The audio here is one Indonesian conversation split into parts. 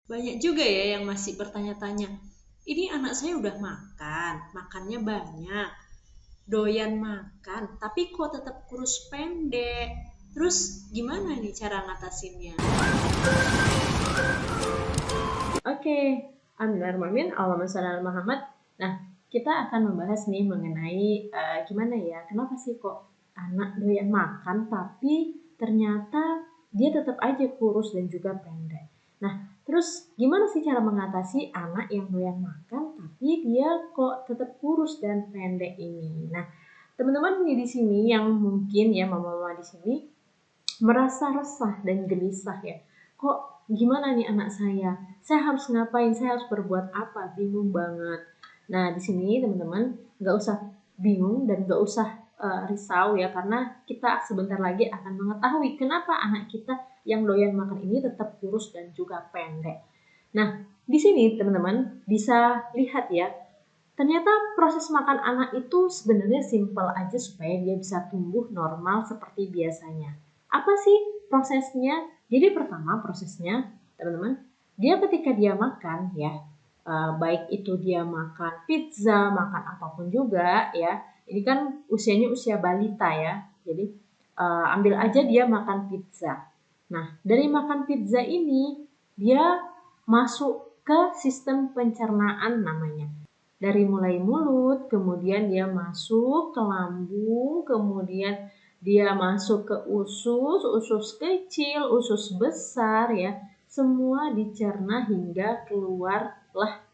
Banyak juga ya yang masih bertanya-tanya, ini anak saya udah makan, makannya banyak, doyan makan, tapi kok tetap kurus pendek. Terus gimana nih cara ngatasinnya? Oke, Bismillahirrahmanirrahim. Allahumma shalli ala Muhammad. Nah, kita akan membahas nih mengenai gimana ya, kenapa sih kok anak doyan makan tapi ternyata dia tetap aja kurus dan juga pendek. Nah, terus gimana sih cara mengatasi anak yang doyan makan tapi dia kok tetap kurus dan pendek ini? Nah, teman-teman nih di sini yang mungkin ya mama-mama di sini merasa resah dan gelisah ya. Kok gimana nih anak saya? Saya harus ngapain? Saya harus berbuat apa? Bingung banget. Nah, di sini teman-teman nggak usah bingung dan nggak usah risau ya, karena kita sebentar lagi akan mengetahui kenapa anak kita yang doyan makan ini tetap kurus dan juga pendek. Nah, di sini teman-teman bisa lihat ya, ternyata proses makan anak itu sebenarnya simpel aja supaya dia bisa tumbuh normal seperti biasanya. Apa sih prosesnya? Jadi pertama prosesnya, teman-teman, dia ketika dia makan ya, baik itu dia makan pizza, makan apapun juga ya. Ini kan usianya usia balita ya. Jadi ambil aja dia makan pizza. Nah, dari makan pizza ini dia masuk ke sistem pencernaan namanya. Dari mulai mulut, kemudian dia masuk ke lambung, kemudian dia masuk ke usus, usus kecil, usus besar ya. Semua dicerna hingga keluarlah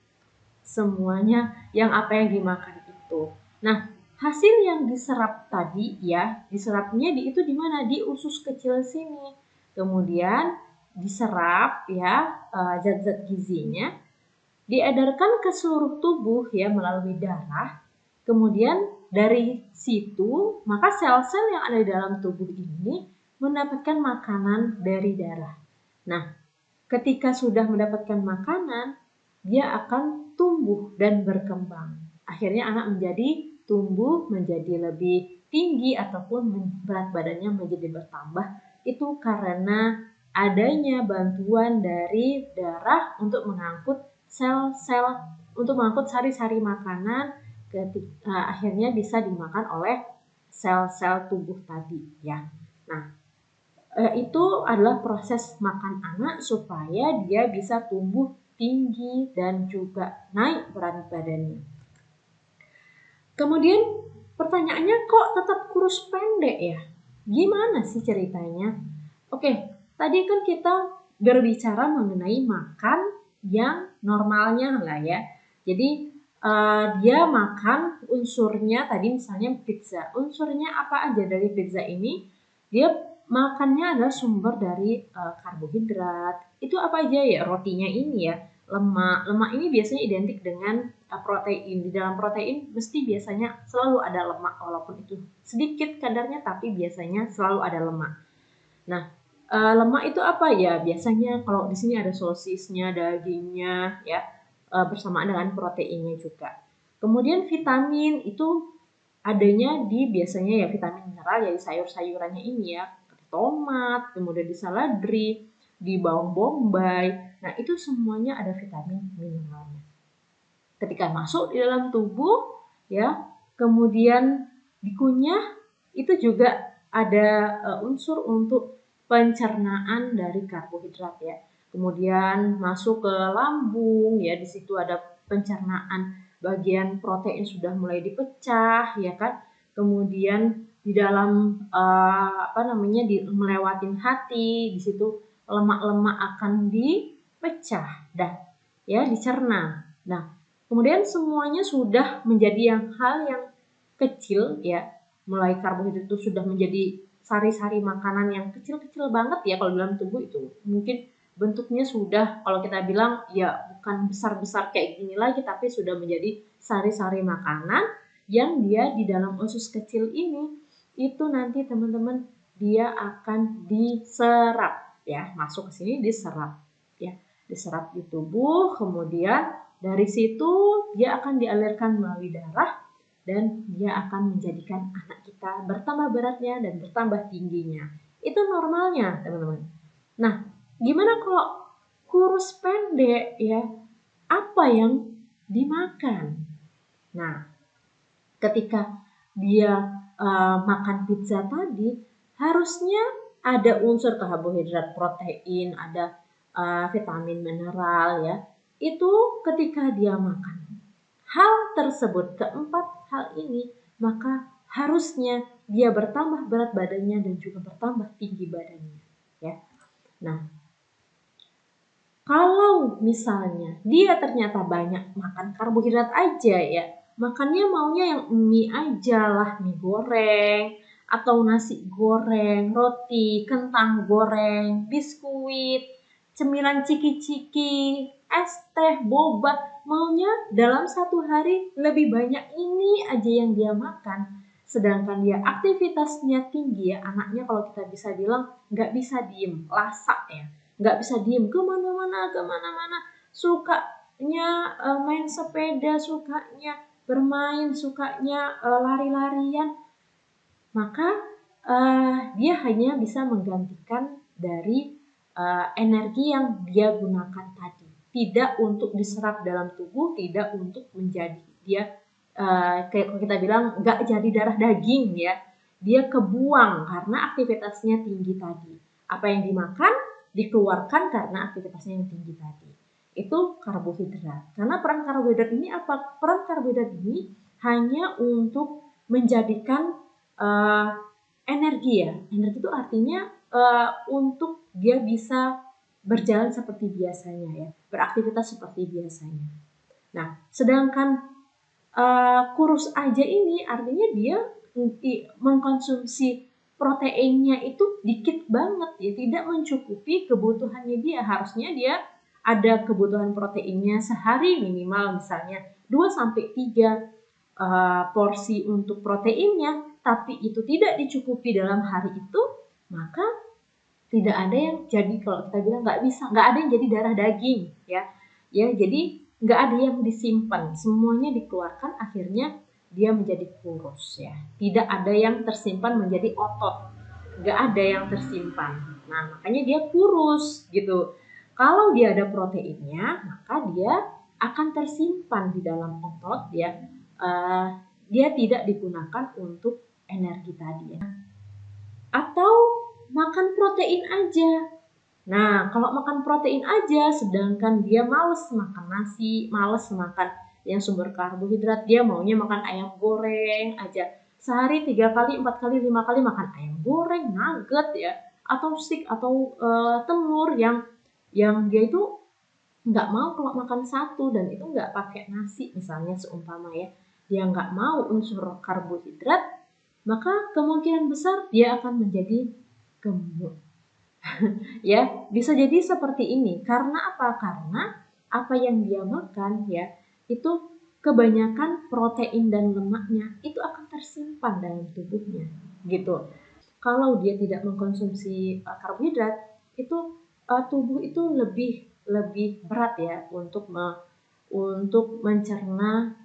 semuanya yang apa yang dimakan itu. Nah, hasil yang diserap tadi ya, diserapnya itu di mana? Di usus kecil sini. Kemudian diserap ya zat-zat gizinya diedarkan ke seluruh tubuh ya melalui darah. Kemudian dari situ maka sel-sel yang ada di dalam tubuh ini mendapatkan makanan dari darah. Nah, ketika sudah mendapatkan makanan, dia akan tumbuh dan berkembang. Akhirnya anak menjadi tumbuh menjadi lebih tinggi ataupun berat badannya menjadi bertambah. Itu karena adanya bantuan dari darah untuk mengangkut sel-sel, untuk mengangkut sari-sari makanan ketika akhirnya bisa dimakan oleh sel-sel tubuh tadi ya. Nah, itu adalah proses makan anak supaya dia bisa tumbuh tinggi dan juga naik berat badannya. Kemudian pertanyaannya kok tetap kurus pendek ya? Gimana sih ceritanya? Oke, tadi kan kita berbicara mengenai makan yang normalnya lah ya. Jadi dia makan unsurnya tadi misalnya pizza. Unsurnya apa aja dari pizza ini? Dia makannya adalah sumber dari karbohidrat. Itu apa aja ya? Rotinya ini ya, lemak. Lemak ini biasanya identik dengan protein. Di dalam protein mesti biasanya selalu ada lemak, walaupun itu sedikit kadarnya tapi biasanya selalu ada lemak. Nah, lemak itu apa ya? Biasanya kalau di sini ada sosisnya, dagingnya ya, bersamaan dengan proteinnya juga. Kemudian vitamin itu adanya di biasanya ya vitamin mineral ya di sayur-sayurannya ini ya, tomat, kemudian di seledri, di bawang bombay. Nah, itu semuanya ada vitamin mineralnya. Ketika masuk di dalam tubuh ya, kemudian dikunyah, itu juga ada unsur untuk pencernaan dari karbohidrat ya. Kemudian masuk ke lambung ya, di situ ada pencernaan, bagian protein sudah mulai dipecah ya kan. Kemudian di dalam apa namanya melewatin hati, di situ lemak-lemak akan dipecah dah ya, dicerna. Nah, kemudian semuanya sudah menjadi hal yang kecil ya, mulai karbohidrat itu sudah menjadi sari-sari makanan yang kecil-kecil banget ya kalau dalam tubuh itu. Mungkin bentuknya sudah kalau kita bilang ya bukan besar-besar kayak gini lagi, tapi sudah menjadi sari-sari makanan yang dia di dalam usus kecil ini itu nanti teman-teman dia akan diserap ya, masuk ke sini diserap ya, diserap di tubuh, kemudian dari situ dia akan dialirkan melalui darah dan dia akan menjadikan anak kita bertambah beratnya dan bertambah tingginya. Itu normalnya, teman-teman. Nah, gimana kalau kurus pendek ya, apa yang dimakan? Nah, ketika dia makan pizza tadi, harusnya ada unsur karbohidrat, protein, ada vitamin, mineral ya. Itu ketika dia makan hal tersebut, keempat hal ini, maka harusnya dia bertambah berat badannya dan juga bertambah tinggi badannya ya. Nah, kalau misalnya dia ternyata banyak makan karbohidrat aja ya, makannya maunya yang mie aja lah, mie goreng, atau nasi goreng, roti, kentang goreng, biskuit, cemilan ciki-ciki, es teh, boba, maunya dalam satu hari lebih banyak ini aja yang dia makan. Sedangkan dia aktivitasnya tinggi ya, anaknya kalau kita bisa bilang nggak bisa diem, lasak ya, nggak bisa diem kemana-mana, sukanya main sepeda, sukanya bermain, sukanya lari-larian, maka dia hanya bisa menggantikan dari energi yang dia gunakan tadi, tidak untuk diserap dalam tubuh, tidak untuk menjadi dia kayak kita bilang nggak jadi darah daging ya, dia kebuang karena aktivitasnya tinggi tadi. Apa yang dimakan dikeluarkan karena aktivitasnya yang tinggi tadi. Itu karbohidrat. Karena peran karbohidrat ini apa? Peran karbohidrat ini hanya untuk menjadikan energi ya. Energi itu artinya untuk dia bisa berjalan seperti biasanya ya, beraktivitas seperti biasanya. Nah, sedangkan kurus aja ini artinya dia mengkonsumsi proteinnya itu dikit banget ya, tidak mencukupi kebutuhannya dia. Harusnya dia ada kebutuhan proteinnya sehari minimal misalnya 2 sampai 3 porsi untuk proteinnya, tapi itu tidak dicukupi dalam hari itu, maka tidak ada yang jadi, kalau kita bilang nggak bisa, nggak ada yang jadi darah daging ya, jadi nggak ada yang disimpan, semuanya dikeluarkan, akhirnya dia menjadi kurus ya, tidak ada yang tersimpan menjadi otot, nggak ada yang tersimpan, nah makanya dia kurus gitu. Kalau dia ada proteinnya, maka dia akan tersimpan di dalam otot ya, dia tidak digunakan untuk energi tadi ya. Atau makan protein aja. Nah, kalau makan protein aja, sedangkan dia males makan nasi, males makan yang sumber karbohidrat, dia maunya makan ayam goreng aja. Sehari 3 kali, 4 kali, 5 kali makan ayam goreng, nugget ya, atau steak, atau telur yang dia itu nggak mau kalau makan satu, dan itu nggak pakai nasi misalnya seumpama ya. Dia nggak mau unsur karbohidrat, maka kemungkinan besar dia akan menjadi gemuk. Ya, bisa jadi seperti ini. Karena apa? Karena apa yang dia makan ya, itu kebanyakan protein dan lemaknya itu akan tersimpan dalam tubuhnya, gitu. Kalau dia tidak mengkonsumsi karbohidrat, itu tubuh itu lebih berat ya untuk mencerna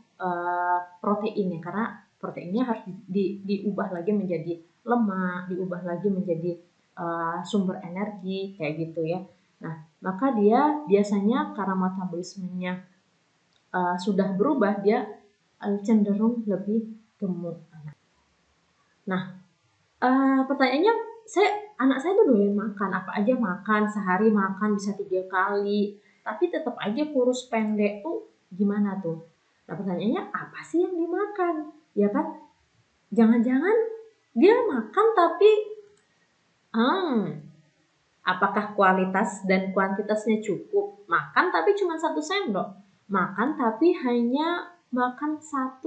proteinnya, karena proteinnya harus diubah lagi menjadi lemak, diubah lagi menjadi sumber energi kayak gitu ya. Nah, maka dia biasanya karena metabolismenya sudah berubah, dia cenderung lebih gemuk. Nah, pertanyaannya, anak saya tuh doyan makan, apa aja makan, sehari makan bisa 3 kali, tapi tetap aja kurus pendek tuh gimana tuh? Nah, pertanyaannya apa sih yang dimakan? Ya kan? Jangan-jangan dia makan tapi apakah kualitas dan kuantitasnya cukup? Makan tapi cuma 1 sendok. Makan tapi hanya makan 1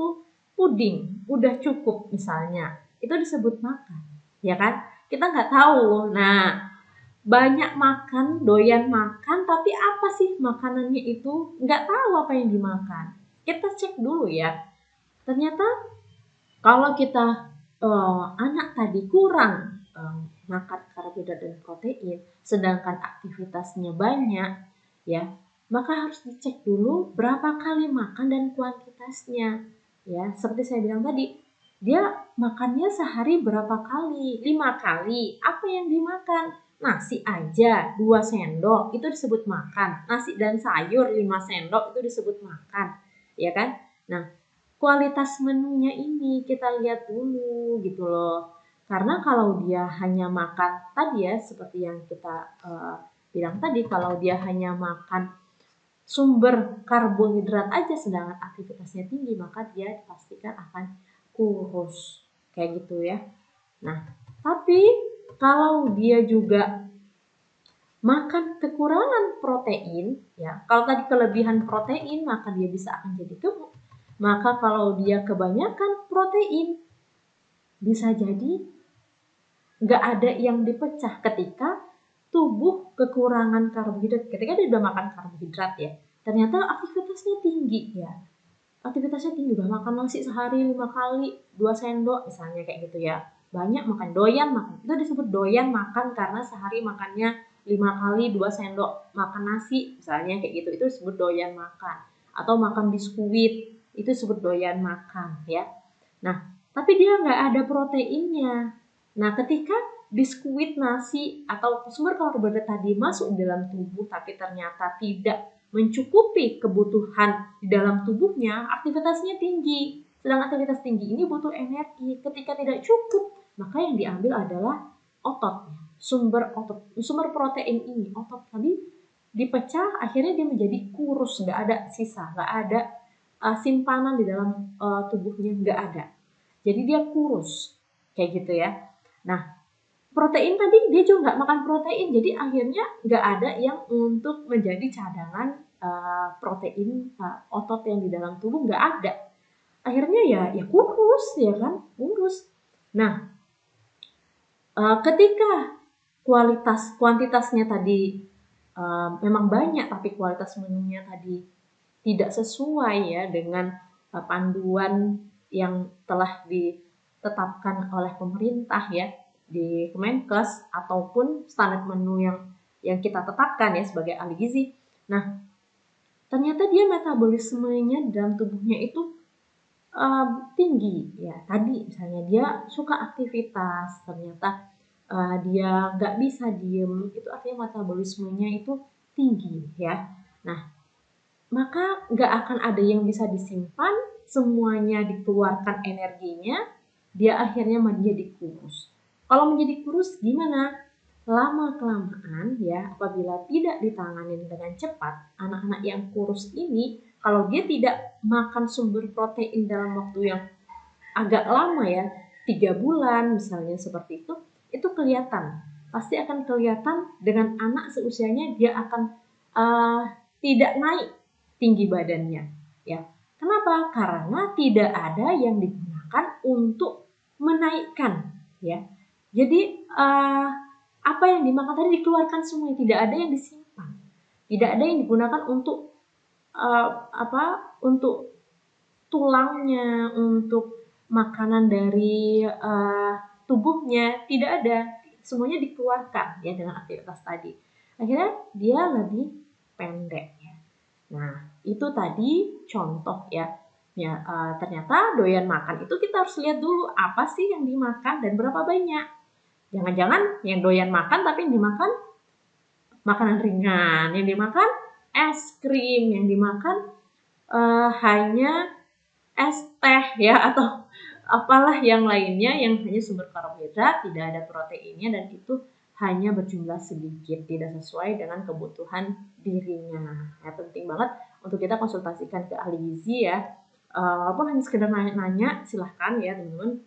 puding, udah cukup misalnya. Itu disebut makan, ya kan? Kita nggak tahu. Nah, banyak makan, doyan makan, tapi apa sih makanannya itu? Nggak tahu apa yang dimakan. Kita cek dulu ya. Ternyata kalau kita anak tadi kurang makan karbohidrat dan protein, sedangkan aktivitasnya banyak, ya, maka harus dicek dulu berapa kali makan dan kuantitasnya. Ya, seperti saya bilang tadi, dia makannya sehari berapa kali? 5 kali. Apa yang dimakan? nasi aja 2 sendok itu disebut makan. Nasi dan sayur 5 sendok itu disebut makan, ya kan? Nah, kualitas menunya ini kita lihat dulu gitu loh. Karena kalau dia hanya makan tadi ya seperti yang kita bilang tadi, kalau dia hanya makan sumber karbohidrat aja sedangkan aktivitasnya tinggi, maka dia dipastikan akan kurus kayak gitu ya. Nah, tapi kalau dia juga makan kekurangan protein ya, kalau tadi kelebihan protein maka dia bisa akan jadi gemuk, maka kalau dia kebanyakan protein bisa jadi nggak ada yang dipecah ketika tubuh kekurangan karbohidrat. Ketika dia udah makan karbohidrat ya, ternyata aktivitasnya tinggi ya. Aktivitasnya tinggi, udah makan nasi sehari 5 kali, 2 sendok misalnya kayak gitu ya. Banyak makan, doyan makan. Itu disebut doyan makan karena sehari makannya 5 kali 2 sendok makan nasi misalnya kayak gitu. Itu disebut doyan makan. Atau makan biskuit, itu disebut doyan makan ya. Nah, tapi dia nggak ada proteinnya. Nah, ketika biskuit, nasi, atau sumber karbohidrat tadi masuk dalam tubuh tapi ternyata tidak mencukupi kebutuhan di dalam tubuhnya, aktivitasnya tinggi. Sedang aktivitas tinggi ini butuh energi. Ketika tidak cukup, maka yang diambil adalah otot. Sumber protein ini, otot tadi dipecah, akhirnya dia menjadi kurus, nggak ada sisa, nggak ada simpanan di dalam tubuhnya, nggak ada. Jadi dia kurus, kayak gitu ya. Nah, protein tadi dia juga nggak makan protein, jadi akhirnya nggak ada yang untuk menjadi cadangan protein otot yang di dalam tubuh, nggak ada. Akhirnya ya kurus ya kan, kurus. Nah, ketika kuantitasnya tadi memang banyak tapi kualitas menunya tadi tidak sesuai ya dengan panduan yang telah ditetapkan oleh pemerintah ya di Kemenkes ataupun standar menu yang kita tetapkan ya sebagai ahli gizi. Nah, ternyata dia metabolismenya dalam tubuhnya itu tinggi ya. Tadi misalnya dia suka aktivitas, ternyata dia nggak bisa diem, itu artinya metabolismenya itu tinggi ya. Nah, maka nggak akan ada yang bisa disimpan, semuanya dikeluarkan energinya, dia akhirnya menjadi kurus. Kalau menjadi kurus gimana? Lama-kelamaan ya, apabila tidak ditangani dengan cepat, anak-anak yang kurus ini, kalau dia tidak makan sumber protein dalam waktu yang agak lama ya, 3 bulan misalnya seperti itu kelihatan. Pasti akan kelihatan dengan anak seusianya, dia akan tidak naik tinggi badannya ya. Kenapa? Karena tidak ada yang digunakan untuk menaikkan ya. Jadi apa yang dimakan tadi dikeluarkan semua, tidak ada yang disimpan, tidak ada yang digunakan untuk untuk tulangnya, untuk makanan dari tubuhnya, tidak ada, semuanya dikeluarkan ya dengan aktivitas tadi. Akhirnya dia lebih pendek ya. Nah, itu tadi contoh ya. Ya, ternyata doyan makan itu kita harus lihat dulu apa sih yang dimakan dan berapa banyak. Jangan-jangan yang doyan makan tapi yang dimakan makanan ringan, yang dimakan es krim, yang dimakan hanya es teh ya, atau apalah yang lainnya yang hanya sumber karbohidrat, tidak ada proteinnya, dan itu hanya berjumlah sedikit, tidak sesuai dengan kebutuhan dirinya. Ya, penting banget untuk kita konsultasikan ke ahli gizi ya. Walaupun hanya sekedar nanya-nanya, silahkan ya teman-teman.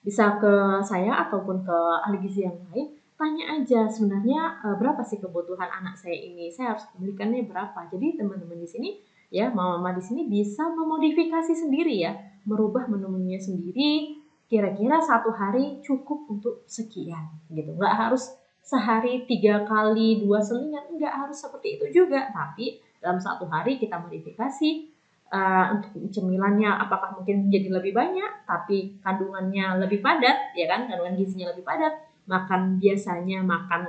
Bisa ke saya ataupun ke ahli gizi yang lain, tanya aja sebenarnya berapa sih kebutuhan anak saya ini, saya harus belikannya berapa. Jadi teman-teman di sini ya, mama-mama di sini bisa memodifikasi sendiri ya, merubah menu-menunya sendiri. Kira-kira 1 hari cukup untuk sekian gitu. Nggak harus sehari 3 kali 2 selingan, nggak harus seperti itu juga. Tapi dalam 1 hari kita modifikasi untuk cemilannya, apakah mungkin jadi lebih banyak tapi kandungannya lebih padat ya kan, kandungan gizinya lebih padat. Biasanya makan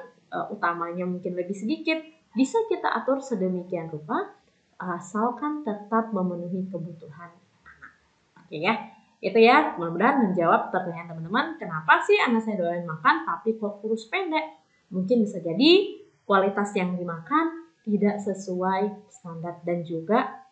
utamanya mungkin lebih sedikit, bisa kita atur sedemikian rupa asalkan tetap memenuhi kebutuhan anak. Oke ya, itu ya mudah-mudahan menjawab pertanyaan teman-teman, kenapa sih anak saya doyan makan tapi kok kurus pendek. mungkin bisa jadi kualitas yang dimakan tidak sesuai standar, dan juga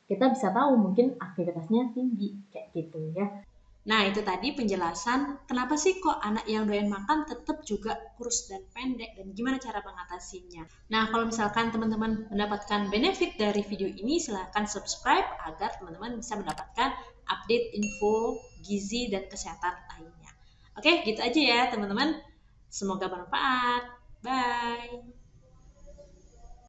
kita bisa tahu mungkin aktivitasnya tinggi kayak gitu ya. Nah, itu tadi penjelasan kenapa sih kok anak yang doyan makan tetap juga kurus dan pendek dan gimana cara mengatasinya. Nah, kalau misalkan teman-teman mendapatkan benefit dari video ini, silahkan subscribe agar teman-teman bisa mendapatkan update info gizi dan kesehatan lainnya. Oke, gitu aja ya teman-teman. Semoga bermanfaat. Bye.